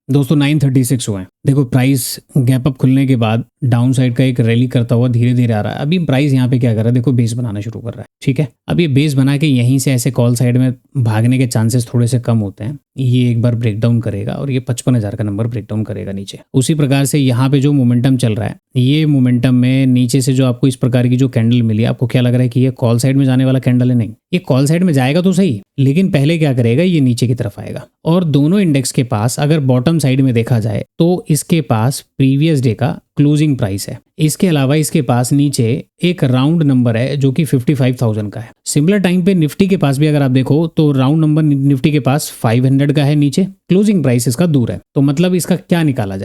दोस्तों 936 हुआ है। देखो प्राइस गैप अप खुलने के बाद डाउन साइड का एक रैली करता हुआ धीरे धीरे आ रहा है। अभी प्राइस यहाँ पे क्या कर रहा है, देखो बेस बनाना शुरू कर रहा है। ठीक है, अब ये बेस बना के यहीं से ऐसे कॉल साइड में भागने के चांसेस थोड़े से कम होते हैं। ये एक बार ब्रेकडाउन करेगा और ये 55,000 का नंबर ब्रेकडाउन करेगा नीचे। उसी प्रकार से यहाँ पे जो मोमेंटम चल रहा है, ये मोमेंटम में नीचे से जो आपको इस प्रकार की जो कैंडल मिली, आपको क्या लग रहा है कि ये कॉल साइड में जाने वाला कैंडल है? नहीं, ये कॉल साइड में जाएगा तो सही, लेकिन पहले क्या करेगा, ये नीचे की तरफ आएगा। और दोनों इंडेक्स के पास अगर बॉटम साइड में देखा जाए तो इसके पास प्रीवियस डे का क्लोजिंग प्राइस है। इसके अलावा इसके पास नीचे एक राउंड नंबर है जो कि 55,000 का है। सिमिलर टाइम पे निफ्टी के पास भी अगर आप देखो तो राउंड नंबर निफ्टी के पास 500 का है नीचे, क्लोजिंग प्राइस इसका दूर है। तो मतलब इसका क्या निकाला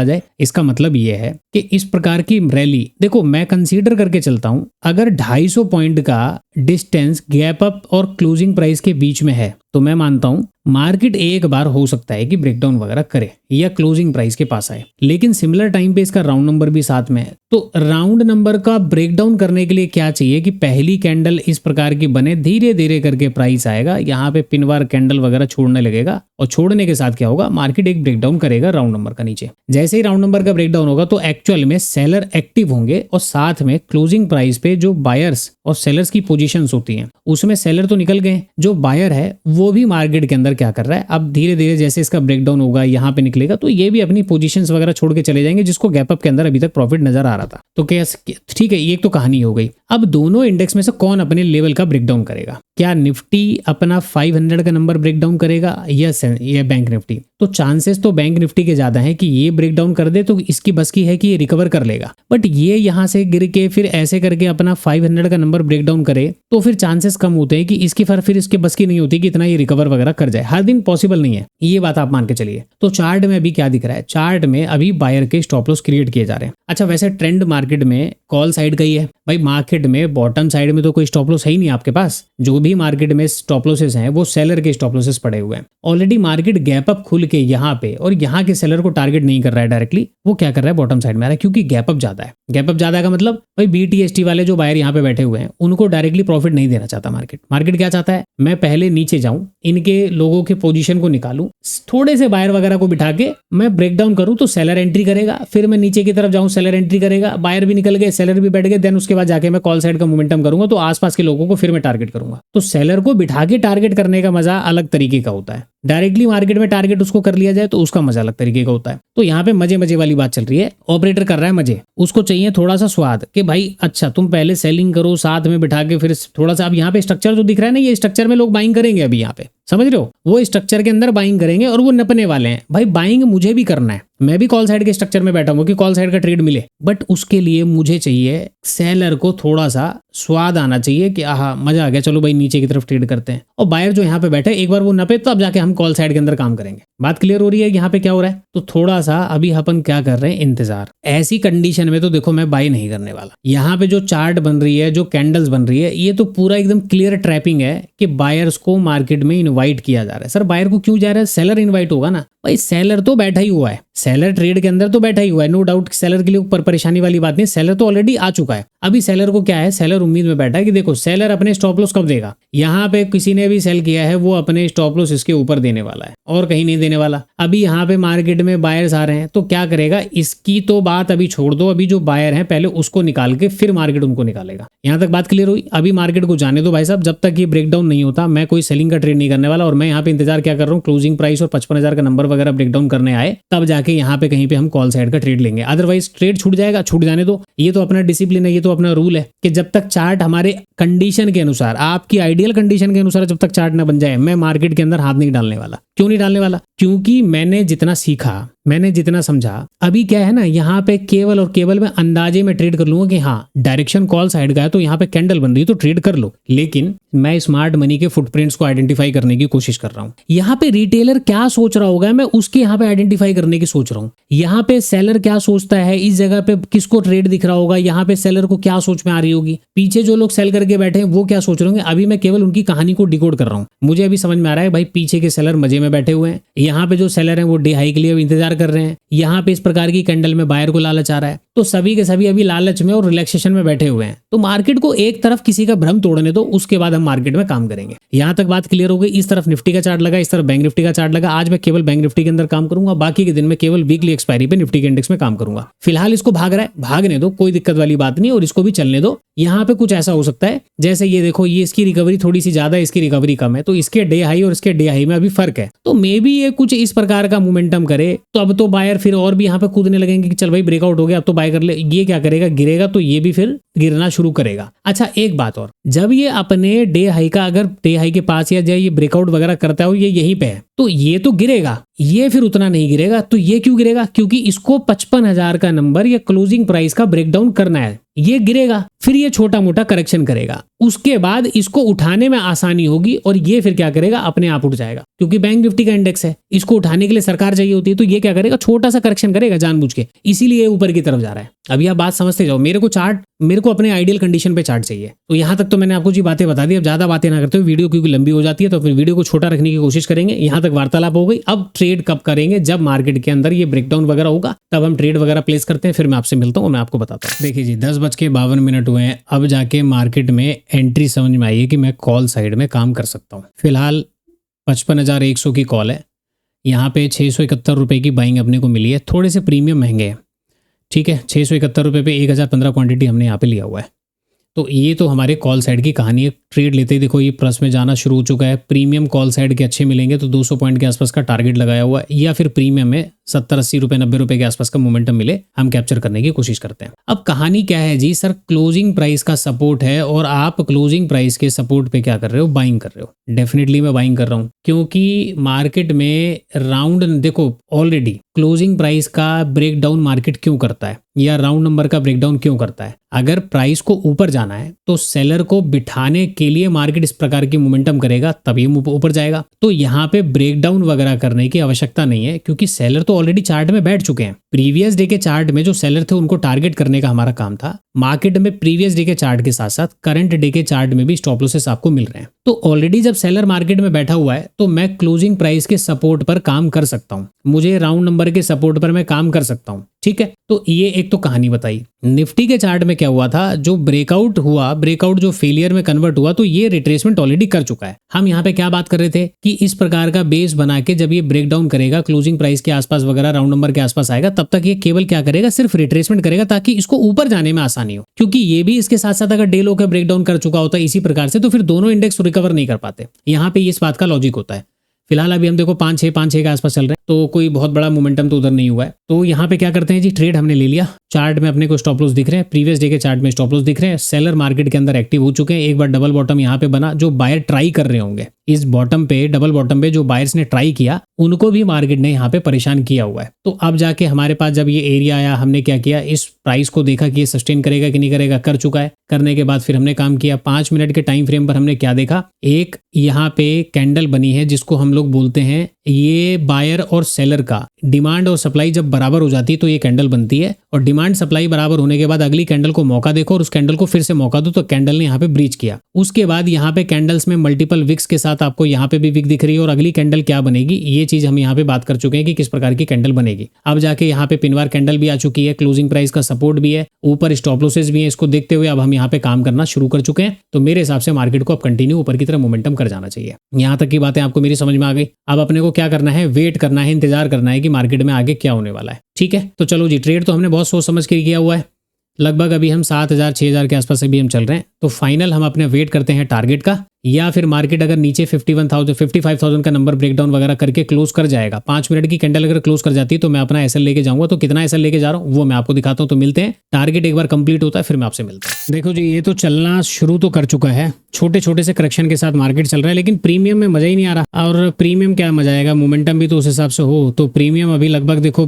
जाए, इसका मतलब ये है कि इस प्रकार की रैली, देखो मैं कंसीडर करके चलता हूं, अगर 250 पॉइंट का डिस्टेंस गैप अप और क्लोजिंग प्राइस के बीच में है तो मैं मानता हूं मार्केट एक बार हो सकता है कि ब्रेकडाउन वगैरह करे या क्लोजिंग प्राइस के पास आए। लेकिन सिमिलर टाइम पे इसका राउंड नंबर भी साथ में है। तो राउंड नंबर का ब्रेकडाउन करने के लिए क्या चाहिए कि पहली कैंडल इस प्रकार की बने, धीरे धीरे करके प्राइस आएगा, यहाँ पे पिनवार कैंडल वगैरह छोड़ने लगेगा और छोड़ने के साथ क्या होगा, मार्केट एक ब्रेकडाउन करेगा राउंड नंबर का नीचे। जैसे ही राउंड नंबर का ब्रेकडाउन होगा तो एक्चुअल में सेलर एक्टिव होंगे और साथ में क्लोजिंग प्राइस पे जो बायर्स और सेलर्स की पोजीशंस होती हैं उसमें सेलर तो निकल गए, जो बायर है वो भी मार्केट के अंदर क्या कर रहा है, अब धीरे धीरे जैसे इसका ब्रेकडाउन होगा यहाँ पे निकलेगा तो ये भी अपनी पोजीशंस वगैरह छोड़ के चले जाएंगे, जिसको गैप अप के अंदर अभी तक प्रॉफिट नजर आ रहा था। तो क्या ठीक है, ये तो कहानी हो गई। अब दोनों इंडेक्स में से कौन अपने लेवल का ब्रेकडाउन करेगा? क्या निफ्टी अपना 500 का नंबर ब्रेकडाउन करेगा या बैंक निफ्टी? तो चांसेस तो बैंक निफ्टी के ज्यादा हैं कि ये ब्रेकडाउन कर दे तो इसकी बस की है कि ये रिकवर कर लेगा। बट ये यहाँ से गिर के फिर ऐसे करके अपना 500 का नंबर ब्रेकडाउन करे तो फिर चांसेस कम होते हैं कि इसकी फिर इसके बस की नहीं होती कि इतना ये रिकवर वगैरह कर जाए। हर दिन पॉसिबल नहीं है, ये बात आप मान के चलिए। तो चार्ट में अभी क्या दिख रहा है, चार्ट में अभी बायर के स्टॉप लॉस क्रिएट किए जा रहे हैं। अच्छा, वैसे ट्रेंड मार्केट में कॉल साइड का ही है भाई, मार्केट में बॉटम साइड में तो कोई स्टॉप लॉस है ही नहीं आपके पास। जो भी मार्केट में स्टॉप लॉसेस हैं वो सेलर के स्टॉप लॉसेस पड़े हुए हैं। ऑलरेडी मार्केट गैप अप खुल के यहाँ पे और यहाँ के सेलर को टारगेट नहीं कर रहा है डायरेक्टली, वो क्या कर रहा है, बॉटम साइड में आ रहा है, क्योंकि गैप अप ज्यादा है। गैप अप ज्यादा का मतलब भाई BTST वाले जो बायर यहाँ पे बैठे हुए हैं उनको डायरेक्टली प्रॉफिट नहीं देना चाहता मार्केट क्या चाहता है, मैं पहले नीचे जाऊं, इनके लोगों के पोजीशन को निकालूं, थोड़े से बायर वगैरह को बिठा के मैं ब्रेकडाउन करूं तो सेलर एंट्री करेगा, फिर मैं नीचे की तरफ जाऊं, सेलर एंट्री करेगा, बायर भी निकल गए, सेलर भी बैठ गए, देन उसके बाद जाके मैं कॉल साइड का मोमेंटम करूंगा तो आसपास के लोगों को फिर मैं टारगेट करूंगा। तो सेलर को बिठा के टारगेट करने का मजा अलग तरीके का होता है, डायरेक्टली मार्केट में टारगेट उसको कर लिया जाए तो उसका मजा अलग तरीके का होता है। तो यहाँ पे मजे वाली बात चल रही है, ऑपरेटर कर रहा है मजे, उसको चाहिए थोड़ा सा स्वाद कि भाई अच्छा तुम पहले सेलिंग करो, साथ में बिठा के फिर थोड़ा सा। अब यहाँ पे स्ट्रक्चर जो दिख रहा है ना, ये स्ट्रक्चर में लोग बाइंग करेंगे अभी यहाँ पे, समझ रहे हो, वो स्ट्रक्चर के अंदर बाइंग करेंगे और वो नपने वाले हैं। भाई बाइंग मुझे भी करना है, मैं भी कॉल साइड के स्ट्रक्चर में बैठा हूँ कि कॉल साइड का ट्रेड मिले, बट उसके लिए मुझे चाहिए सेलर को थोड़ा सा स्वाद आना चाहिए कि आहा मजा आ गया, चलो भाई नीचे की तरफ ट्रेड करते हैं। और बायर जो यहाँ पे बैठे एक बार वो नपे तो अब जाके हम कॉल साइड के अंदर काम करेंगे। बात क्लियर हो रही है यहाँ पे क्या हो रहा है? तो थोड़ा सा अभी अपन क्या कर रहे हैं, इंतजार। ऐसी कंडीशन में तो देखो मैं बाय नहीं करने वाला। यहाँ पे जो चार्ट बन रही है, जो कैंडल्स बन रही है, ये तो पूरा एकदम क्लियर ट्रैपिंग है कि बायर्स को मार्केट में इन्वाइट किया जा रहा है। सर बायर को क्यों जा रहा है? सेलर इन्वाइट होगा ना भाई, सेलर तो बैठा ही हुआ है, सेलर ट्रेड के अंदर तो बैठा ही हुआ है, नो डाउट। सेलर के लिए ऊपर परेशानी वाली बात नहीं, सेलर तो ऑलरेडी आ चुका है। अभी सेलर को क्या है, सेलर उम्मीद में बैठा है कि देखो सेलर अपने स्टॉप लॉस कब देगा। यहाँ पे किसी ने भी सेल किया है वो अपने स्टॉप लॉस इसके ऊपर देने वाला है और कहीं नहीं देने वाला। अभी यहाँ पे मार्केट में बायर्स आ रहे हैं तो क्या करेगा, इसकी तो बात अभी छोड़ दो, अभी जो बायर है पहले उसको निकाल के फिर मार्केट उनको निकालेगा। यहाँ तक बात क्लियर हुई? अभी मार्केट को जाने दो भाई साहब, जब तक ये ब्रेकडाउन नहीं होता मैं कोई सेलिंग का ट्रेड नहीं करने वाला। और मैं यहाँ पे इंतजार क्या कर रहा हूँ, क्लोजिंग प्राइस और 55,000 का नंबर वगैरह ब्रेकडाउन करने आए तब जाके यहाँ पे कहीं पे हम कॉल साइड का ट्रेड लेंगे। अदरवाइज ट्रेड छूट जाएगा, छूट जाने दो, ये तो अपना डिसिप्लिन है, ये तो अपना रूल है कि जब तक चार्ट हमारे कंडीशन के अनुसार, आपकी आइडियल कंडीशन के अनुसार जब तक चार्ट ना बन जाए, मैं मार्केट के अंदर हाथ नहीं डालने वाला। क्यों नहीं डालने वाला? क्योंकि मैंने जितना सीखा, मैंने जितना समझा, अभी क्या है ना, यहाँ पे केवल और केवल मैं अंदाजे में ट्रेड कर लूंगा कि हाँ डायरेक्शन कॉल साइड का है तो यहाँ पे कैंडल बन रही है तो ट्रेड कर लो। लेकिन मैं स्मार्ट मनी के फुटप्रिंट्स को आइडेंटिफाई करने की कोशिश कर रहा हूँ। यहाँ पे रिटेलर क्या सोच रहा होगा, मैं उसके यहाँ पे आइडेंटिफाई करने की सोच रहा हूँ। यहाँ पे सेलर क्या सोचता है, इस जगह पे किसको ट्रेड दिख रहा होगा, यहाँ पे सेलर को क्या सोच में आ रही होगी, पीछे जो लोग सेल करके बैठे हैं वो क्या सोच रहे होंगे। अभी मैं केवल उनकी कहानी को डिकोड कर रहा हूँ। मुझे अभी समझ में आ रहा है भाई पीछे के सेलर मजे में बैठे हुए हैं, यहाँ पे जो सेलर है वो डे हाई के लिए इंतजार कर रहे हैं, यहाँ पे इस प्रकार की कैंडल में बायर को लालच आ रहा है, तो सभी के सभी अभी लालच में और रिलैक्सेशन में बैठे हुए हैं। तो मार्केट को एक तरफ किसी का भ्रम तोड़ने दो, उसके बाद हम मार्केट में काम करेंगे। यहाँ तक बात क्लियर हो गई। इस तरफ निफ्टी का चार्ट लगा, इस तरफ बैंक निफ्टी का चार्ट लगा। आज मैं केवल बैंक निफ्टी के अंदर काम करूंगा, बाकी के दिन में केवल वीकली एक्सपायरी पे निफ्टी के इंडेक्स में काम करूंगा। फिलहाल इसको भाग रहा है, भागने दो, कोई दिक्कत वाली बात नहीं, और इसको भी चलने दो। यहाँ पे कुछ ऐसा हो सकता है जैसे ये देखो, ये इसकी रिकवरी थोड़ी सी ज्यादा है, इसकी रिकवरी कम है, तो इसके डे हाई और इसके डे हाई में अभी फर्क है। तो मे बी ये कुछ इस प्रकार का मोमेंटम करे, तो अब तो बायर फिर और भी यहाँ पे कूदने लगेंगे कि चल भाई ब्रेकआउट हो गया, अब तो बाय कर ले। ये क्या करेगा, गिरेगा, तो ये भी फिर गिरना शुरू करेगा। अच्छा एक बात और, जब ये अपने डे हाई का अगर डे हाई के पास या ये ब्रेकआउट वगैरह करता है और ये यहीं पे है, तो ये तो गिरेगा, ये फिर उतना नहीं गिरेगा। तो ये क्यों गिरेगा, क्योंकि इसको 55,000 का नंबर या क्लोजिंग प्राइस का ब्रेकडाउन करना है। ये गिरेगा, फिर ये छोटा मोटा करेक्शन करेगा, उसके बाद इसको उठाने में आसानी होगी और ये फिर क्या करेगा, अपने आप उठ जाएगा। क्योंकि बैंक निफ्टी का इंडेक्स है, इसको उठाने के लिए सरकार चाहिए होती है, तो ये क्या करेगा, छोटा सा करेक्शन करेगा जानबूझ के, इसीलिए ऊपर की तरफ जा रहा है। अभी आप बात समझते जाओ। मेरे को अपने आइडियल कंडीशन पे चार्ट चाहिए। तो यहाँ तक तो मैंने आपको जी बातें बता दी। अब ज्यादा बातें ना करते हुए, वीडियो क्योंकि लंबी हो जाती है, तो फिर वीडियो को छोटा रखने की कोशिश करेंगे। यहाँ तक वार्तालाप हो गई। अब ट्रेड कब करेंगे, जब मार्केट के अंदर ये ब्रेकडाउन वगैरह होगा, तब हम ट्रेड वगैरह प्लेस करते हैं। फिर मैं आपसे मिलता हूँ और मैं आपको बताता हूँ। देखिए जी, 10:52 हुए हैं। अब जाके मार्केट में एंट्री समझ में आई है कि मैं कॉल साइड में काम कर सकता हूँ। फिलहाल 55,100 की कॉल है। यहाँ पे 671 रुपये की बाइंग अपने को मिली है। थोड़े से प्रीमियम महंगे हैं, ठीक है। 671 रुपये पे 1015 क्वांटिटी हमने यहाँ पे लिया हुआ है। तो ये तो हमारे कॉल साइड की कहानी है। ट्रेड लेते ही देखो ये प्लस में जाना शुरू हो चुका है। प्रीमियम कॉल साइड के अच्छे मिलेंगे तो 200 पॉइंट के आसपास का टारगेट लगाया हुआ है, या फिर प्रीमियम में 70-80 रुपये 90 रुपये के आसपास का मोमेंटम मिले, हम कैप्चर करने की कोशिश करते हैं। अब कहानी क्या है जी, सर क्लोजिंग प्राइस का सपोर्ट है और आप क्लोजिंग प्राइस के सपोर्ट पे क्या कर रहे हो, बाइंग कर रहे हो। डेफिनेटली मैं बाइंग कर रहा हूँ, क्योंकि मार्केट में राउंड देखो ऑलरेडी क्लोजिंग प्राइस का ब्रेकडाउन मार्केट क्यों करता है, या राउंड नंबर का ब्रेकडाउन क्यों करता है। अगर प्राइस को ऊपर जाना है तो सेलर को बिठाने के लिए मार्केट इस प्रकार की मोमेंटम करेगा, तभी ऊपर जाएगा। तो यहाँ पे ब्रेकडाउन वगैरह करने की आवश्यकता नहीं है, क्योंकि सेलर तो ऑलरेडी चार्ट में बैठ चुके हैं। प्रीवियस डे के चार्ट में जो सेलर थे उनको टारगेट करने का हमारा काम था। मार्केट में प्रीवियस डे के चार्ट के साथ साथ करंट डे के चार्ट में भी स्टॉप लॉसेस आपको मिल रहे हैं। तो ऑलरेडी जब सेलर मार्केट में बैठा हुआ है तो मैं क्लोजिंग प्राइस के सपोर्ट पर काम कर सकता हूं, मुझे राउंड नंबर के सपोर्ट पर मैं काम कर सकता हूं, ठीक है। तो ये एक तो कहानी बताई। निफ्टी के चार्ट में क्या हुआ था, जो ब्रेकआउट हुआ, ब्रेकआउट जो फेलियर में कन्वर्ट हुआ, तो ये रिट्रेसमेंट ऑलरेडी कर चुका है। हम यहाँ पे क्या बात कर रहे थे कि इस प्रकार का बेस बना के जब ये ब्रेकडाउन करेगा, क्लोजिंग प्राइस के आसपास वगैरह राउंड नंबर के आसपास आएगा, तब तक ये केवल क्या करेगा, सिर्फ रिट्रेसमेंट करेगा, ताकि इसको ऊपर जाने में आसानी हो। क्योंकि ये भी इसके साथ साथ अगर डे लो का ब्रेकडाउन कर चुका होता है इसी प्रकार से, तो फिर दोनों इंडेक्स रिकवर नहीं कर पाते। यहाँ पे इस बात का लॉजिक होता है। फिलहाल अभी हम देखो 5-6 के आसपास चल रहे हैं, तो कोई बहुत बड़ा मोमेंटम तो उधर नहीं हुआ है। तो यहाँ पे क्या करते हैं जी, ट्रेड हमने ले लिया। चार्ट में अपने को स्टॉप लॉस दिख रहे हैं, प्रीवियस डे के चार्ट में स्टॉप लॉस दिख रहे हैं। सेलर मार्केट के अंदर एक्टिव हो चुके हैं। एक बार डबल बॉटम यहाँ पे बना, जो बायर ट्राई कर रहे होंगे इस बॉटम पे, डबल बॉटम पे जो बायर्स ने ट्राई किया, उनको भी मार्केट ने यहाँ पे परेशान किया हुआ है। तो अब जाके हमारे पास जब ये एरिया आया, हमने क्या किया, इस प्राइस को देखा कि ये सस्टेन करेगा कि नहीं करेगा, कर चुका है। करने के बाद फिर हमने काम किया। 5 मिनट के टाइम फ्रेम पर हमने क्या देखा, एक यहाँ पे कैंडल बनी है जिसको हम लोग बोलते हैं, ये बायर और सेलर का डिमांड और सप्लाई जब बराबर हो जाती है तो ये कैंडल बनती है। और डिमांड सप्लाई बराबर होने के बाद अगली कैंडल को मौका देखो और उस कैंडल को फिर से मौका दो, तो कैंडल ने यहाँ पे ब्रीच किया। उसके बाद यहाँ पे कैंडल्स में मल्टीपल विक्स के साथ आपको यहाँ पे भी विक दिख रही है, और अगली कैंडल क्या बनेगी, ये चीज हम यहाँ पे बात कर चुके हैं कि किस प्रकार की कैंडल बनेगी। अब जाके यहाँ पे पिनवार कैंडल भी आ चुकी है, क्लोजिंग प्राइस का सपोर्ट भी है, ऊपर स्टॉप लॉसेस भी है। इसको देखते हुए अब हम यहाँ पे काम करना शुरू कर चुके हैं। तो मेरे हिसाब से मार्केट को अब कंटिन्यू ऊपर की तरफ मोमेंटम कर जाना चाहिए। यहाँ तक की बातें आपको मेरी समझ में आ गई। अब अपने को क्या करना है, वेट करना है, इंतजार करना है कि मार्केट में आगे क्या होने वाला है, ठीक है। तो चलो जी, ट्रेड तो हमने बहुत सोच समझ के किया हुआ है। लगभग अभी हम 7,000-6,000 के आसपास से भी हम चल रहे हैं। तो फाइनल हम अपने वेट करते हैं टारगेट का, या फिर मार्केट अगर नीचे 55,000 का नंबर ब्रेकडाउन वगैरह करके क्लोज कर जाएगा, 5 मिनट की कैंडल अगर क्लोज कर जाती है, तो मैं अपना एसएल लेके जाऊंगा। तो कितना एसएल लेके जा रहा हूँ वो मैं आपको दिखाता हूँ। तो मिलते हैं, टारगेट एक बार कंप्लीट होता है फिर मैं आपसे मिलता हूँ। देखो जी, ये तो चलना शुरू तो कर चुका है, छोटे छोटे से करेक्शन के साथ मार्केट चल रहा है, लेकिन प्रीमियम में मजा ही नहीं आ रहा। और प्रीमियम क्या मजा आएगा, मोमेंटम भी तो उस हिसाब से हो। तो प्रीमियम अभी लगभग देखो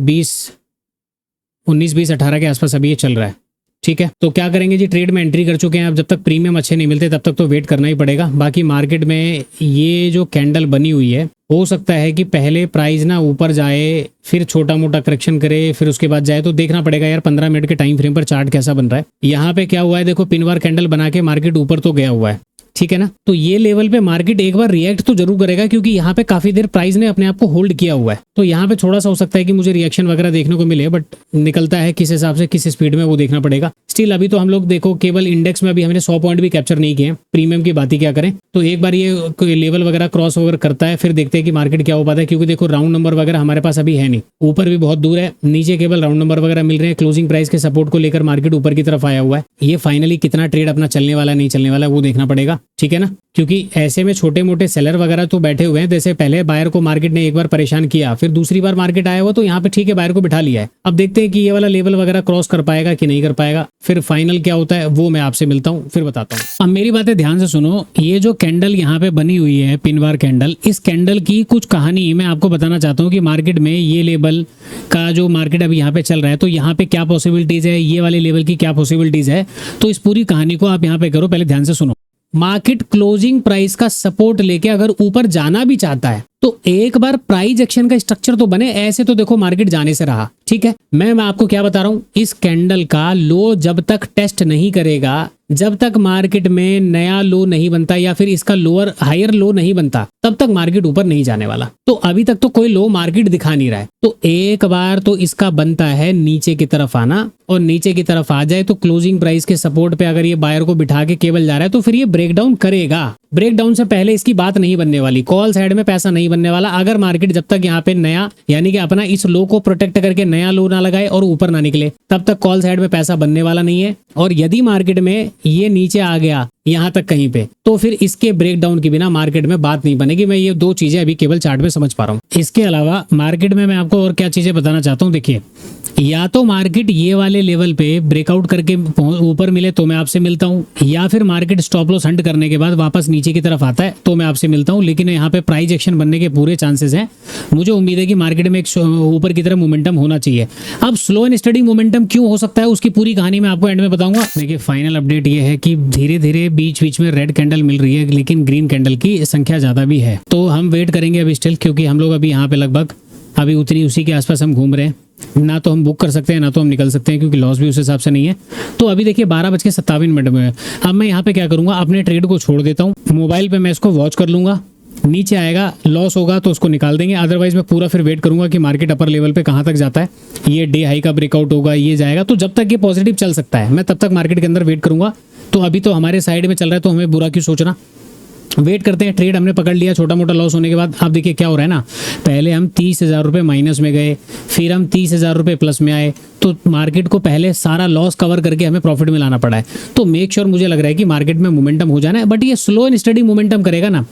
19-20-18 के आसपास अभी ये चल रहा है, ठीक है। तो क्या करेंगे जी, ट्रेड में एंट्री कर चुके हैं। अब जब तक प्रीमियम अच्छे नहीं मिलते तब तक तो वेट करना ही पड़ेगा। बाकी मार्केट में ये जो कैंडल बनी हुई है, हो सकता है कि पहले प्राइस ना ऊपर जाए, फिर छोटा मोटा करेक्शन करे, फिर उसके बाद जाए। तो देखना पड़ेगा यार 15 मिनट के टाइम फ्रेम पर चार्ट कैसा बन रहा है। यहाँ पे क्या हुआ है, देखो पिनवार कैंडल बना के मार्केट ऊपर तो गया हुआ है, ठीक है ना। तो ये लेवल पे मार्केट एक बार रिएक्ट तो जरूर करेगा, क्योंकि यहाँ पे काफी देर प्राइस ने अपने आप को होल्ड किया हुआ है। तो यहाँ पे थोड़ा सा हो सकता है कि मुझे रिएक्शन वगैरह देखने को मिले, बट निकलता है किस हिसाब से, किस स्पीड में, वो देखना पड़ेगा। स्टिल अभी तो हम लोग देखो केवल इंडेक्स में अभी हमने 100 पॉइंट भी कैप्चर नहीं किए, प्रीमियम की बात ही क्या करें। तो एक बार ये लेवल वगैरह क्रॉस ओवर करता है, फिर देखते हैं कि मार्केट क्या हो पाता है, क्योंकि देखो राउंड नंबर वगैरह हमारे पास अभी है नहीं, ऊपर भी बहुत दूर है, नीचे केवल राउंड नंबर वगैरह मिल रहे हैं। क्लोजिंग प्राइस के सपोर्ट को लेकर मार्केट ऊपर की तरफ आया हुआ है। ये फाइनली कितना ट्रेड अपना चलने वाला नहीं चलने वाला वो देखना पड़ेगा, ठीक है ना। क्योंकि ऐसे में छोटे मोटे सेलर वगैरह तो बैठे हुए हैं। जैसे पहले बायर को मार्केट ने एक बार परेशान किया, फिर दूसरी बार मार्केट आया हुआ, तो यहाँ पे ठीक है बायर को बिठा लिया है। अब देखते हैं कि ये वाला लेवल वगैरह क्रॉस कर पाएगा कि नहीं कर पाएगा, फिर फाइनल क्या होता है वो मैं आपसे मिलता हूँ, फिर बताता हूँ। अब मेरी बातें ध्यान से सुनो। ये जो कैंडल यहाँ पे बनी हुई है, पिन बार कैंडल, इस कैंडल की कुछ कहानी मैं आपको बताना चाहता हूँ कि मार्केट में ये लेवल का जो मार्केट अभी यहाँ पे चल रहा है, तो यहाँ पे क्या पॉसिबिलिटीज है, ये वाले लेवल की क्या पॉसिबिलिटीज है। तो इस पूरी कहानी को आप यहाँ पे करो, पहले ध्यान से सुनो। मार्केट क्लोजिंग प्राइस का सपोर्ट लेके अगर ऊपर जाना भी चाहता है, तो एक बार प्राइस एक्शन का स्ट्रक्चर तो बने। ऐसे तो देखो मार्केट जाने से रहा, ठीक है। मैं आपको क्या बता रहा हूं, इस कैंडल का लो जब तक टेस्ट नहीं करेगा, जब तक मार्केट में नया लो नहीं बनता या फिर इसका लोअर हायर लो नहीं बनता, तब तक मार्केट ऊपर नहीं जाने वाला। तो अभी तक तो कोई लो मार्केट दिखा नहीं रहा है। तो एक बार तो इसका बनता है नीचे की तरफ आना, और नीचे की तरफ आ जाए तो क्लोजिंग प्राइस के सपोर्ट पे अगर ये बायर को बिठा के केवल जा रहा है, तो फिर ये ब्रेकडाउन करेगा। ब्रेकडाउन से पहले इसकी बात नहीं बनने वाली, कॉल साइड में पैसा नहीं बनने वाला, अगर मार्केट जब तक यहाँ पे नया यानी कि अपना इस लो को प्रोटेक्ट करके नया लो ना लगाए और ऊपर ना निकले, तब तक कॉल साइड में पैसा बनने वाला नहीं है। और यदि मार्केट में ये नीचे आ गया यहाँ तक कहीं पे, तो फिर इसके ब्रेकडाउन के बिना मार्केट में बात नहीं बनेगी। मैं ये दो चीजें अभी केवल चार्ट में समझ पा रहा हूँ। इसके अलावा मार्केट में मैं आपको और क्या चीजें बताना चाहता हूँ। देखिए, या तो मार्केट ये वाले लेवल पे ब्रेकआउट करके ऊपर मिले तो मैं आपसे मिलता हूँ, या फिर मार्केट स्टॉप लॉस हंट करने के बाद वापस नीचे की तरफ आता है तो मैं आपसे मिलता हूँ। लेकिन यहाँ पे प्राइस एक्शन बनने के पूरे चांसेस हैं। मुझे उम्मीद है कि मार्केट में एक ऊपर की तरफ मोमेंटम होना चाहिए। अब स्लो एंड स्टडी मोमेंटम क्यों हो सकता है, उसकी पूरी कहानी मैं आपको एंड में बताऊंगा। देखिए, फाइनल अपडेट ये है कि धीरे धीरे बीच बीच में रेड कैंडल मिल रही है, लेकिन ग्रीन कैंडल की संख्या ज्यादा भी है। तो हम वेट करेंगे अभी स्टिल, क्योंकि हम लोग अभी यहाँ पे लगभग अभी उसी के आसपास हम घूम रहे हैं। ना तो हम बुक कर सकते हैं, ना तो हम निकल सकते हैं, क्योंकि लॉस भी उस हिसाब से नहीं है। तो अभी देखिए 12:57 में है। अब मैं यहाँ पे क्या करूँगा, अपने ट्रेड को छोड़ देता हूँ, मोबाइल पे मैं इसको वॉच कर लूँगा। नीचे आएगा, लॉस होगा तो उसको निकाल देंगे, अदरवाइज मैं पूरा फिर वेट करूंगा कि मार्केट अपर लेवल पे कहाँ तक जाता है। ये डे हाई का ब्रेकआउट होगा, ये जाएगा, तो जब तक ये पॉजिटिव चल सकता है मैं तब तक मार्केट के अंदर वेट करूंगा। तो अभी तो हमारे साइड में चल रहा है, तो हमें बुरा क्यों सोचना। वेट करते हैं। ट्रेड हमने पकड़ लिया छोटा मोटा लॉस होने के बाद। अब देखिए क्या हो रहा है ना, पहले हम 30,000 रुपये माइनस में गए, फिर हम 30,000 रुपये प्लस में आए, तो मार्केट को पहले सारा लॉस कवर करके हमें प्रॉफिट में लाना पड़ा है। तो मेक श्योर मुझे लग रहा है कि मार्केट में मोमेंटम हो जाना है, बट ये स्लो एंड स्टडी मोमेंटम करेगा ना।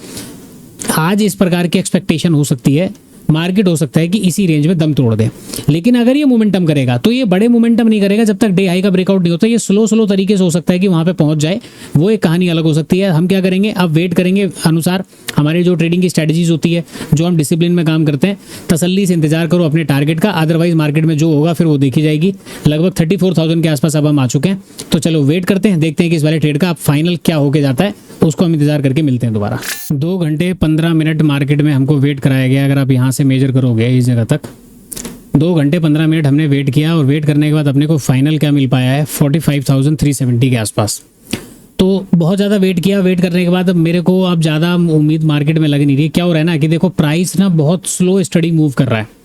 आज इस प्रकार की एक्सपेक्टेशन हो सकती है, मार्केट हो सकता है कि इसी रेंज में दम तोड़ दे। लेकिन अगर ये मोमेंटम करेगा तो ये बड़े मोमेंटम नहीं करेगा जब तक डे हाई का ब्रेकआउट नहीं होता। ये स्लो तरीके से हो सकता है कि वहां पे पहुंच जाए, वो एक कहानी अलग हो सकती है। हम क्या करेंगे, अब वेट करेंगे अनुसार हमारी जो ट्रेडिंग की स्ट्रैटेजीज होती है, जो हम डिसिप्लिन में काम करते हैं। तसल्ली से इंतजार करो अपने टारगेट का, अदरवाइज मार्केट में जो होगा फिर वो देखी जाएगी। लगभग 34,000 के आसपास अब हम आ चुके हैं। तो चलो वेट करते हैं, देखते हैं कि इस वाले ट्रेड का अब फाइनल क्या होके जाता है, उसको हम इंतजार करके मिलते हैं दोबारा। 2 घंटे 15 मिनट मार्केट में हमको वेट कराया गया। अगर आप यहाँ से मेजर करोगे इस जगह तक, 2 घंटे 15 मिनट हमने वेट किया, और वेट करने के बाद अपने को फाइनल क्या मिल पाया है, 45,370 के आसपास। तो बहुत ज़्यादा वेट किया। वेट करने के बाद अब मेरे को अब ज़्यादा उम्मीद मार्केट में लग नहीं रही। क्या हो रहा है ना कि देखो प्राइस ना बहुत स्लो स्टडी मूव कर रहा है।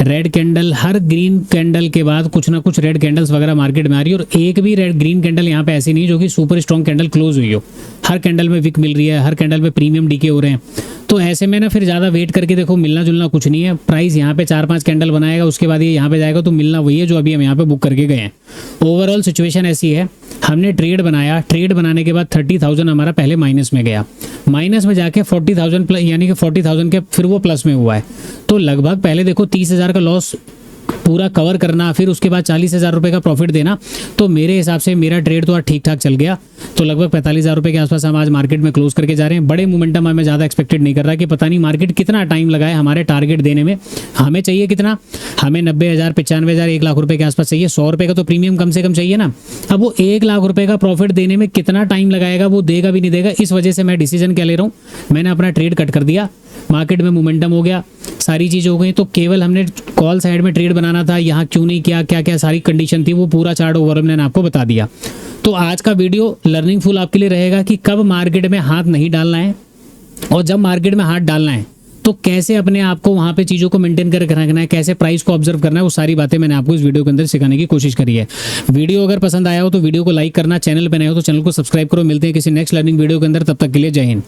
रेड कैंडल, हर ग्रीन कैंडल के बाद कुछ ना कुछ रेड कैंडल्स वगैरह मार्केट में आ रही है, और एक भी रेड ग्रीन कैंडल यहाँ पे ऐसी नहीं जो कि सुपर स्ट्रॉन्ग कैंडल क्लोज हुई हो। हर कैंडल में विक मिल रही है, हर कैंडल में प्रीमियम डीके हो रहे हैं। तो ऐसे में ना फिर ज़्यादा वेट करके देखो मिलना जुलना कुछ नहीं है। प्राइस यहाँ पे 4-5 कैंडल बनाएगा, उसके बाद ये यहाँ पे जाएगा, तो मिलना वही है जो अभी हम यहाँ पे बुक करके गए हैं। ओवरऑल सिचुएशन ऐसी है, हमने ट्रेड बनाया, ट्रेड बनाने के बाद 30,000 हमारा पहले माइनस में गया, माइनस में जाके 40,000 प्लस, यानी कि 40,000 के फिर वो प्लस में हुआ है। तो लगभग पहले देखो 30,000 का लॉस पूरा कवर करना, फिर उसके बाद 40,000 रुपये का प्रॉफिट देना। तो मेरे हिसाब से मेरा ट्रेड तो आज ठीक ठाक चल गया। तो लगभग 45,000 रुपये के आसपास हम आज मार्केट में क्लोज करके जा रहे हैं। बड़े मोमेंटम हमें ज़्यादा एक्सपेक्टेड नहीं कर रहा कि पता नहीं मार्केट कितना टाइम लगाए हमारे टारगेट देने में। हमें चाहिए कितना, हमें 90,000, 95,000, 1 लाख रुपये के आसपास चाहिए। 100 रुपये का तो प्रीमियम कम से कम चाहिए ना। अब वो 1 लाख रुपये का प्रॉफिट देने में कितना टाइम लगाएगा, वो देगा भी नहीं देगा। इस वजह से मैं डिसीजन क्या ले रहा हूँ, मैंने अपना ट्रेड कट कर दिया। मार्केट में मोमेंटम हो गया, सारी चीज़ हो गई, तो केवल हमने कॉल साइड में ट्रेड बनाना था, यहाँ क्यों नहीं किया, क्या क्या सारी कंडीशन थी, वो पूरा चार्ट ओवरऑल मैंने आपको बता दिया। तो आज का वीडियो लर्निंग फुल आपके लिए रहेगा कि कब मार्केट में हाथ नहीं डालना है और जब मार्केट में हाथ डालना है तो कैसे अपने आप को वहाँ पे चीज़ों को मेंटेन करके रखना है, कैसे प्राइस को ऑब्जर्व करना है, वो सारी बातें मैंने आपको इस वीडियो के अंदर सिखाने की कोशिश करी है। वीडियो अगर पसंद आया हो तो वीडियो को लाइक करना, चैनल पर नए हो तो चैनल को सब्सक्राइब करो। मिलते हैं किसी नेक्स्ट लर्निंग वीडियो के अंदर, तब तक के लिए जय हिंद।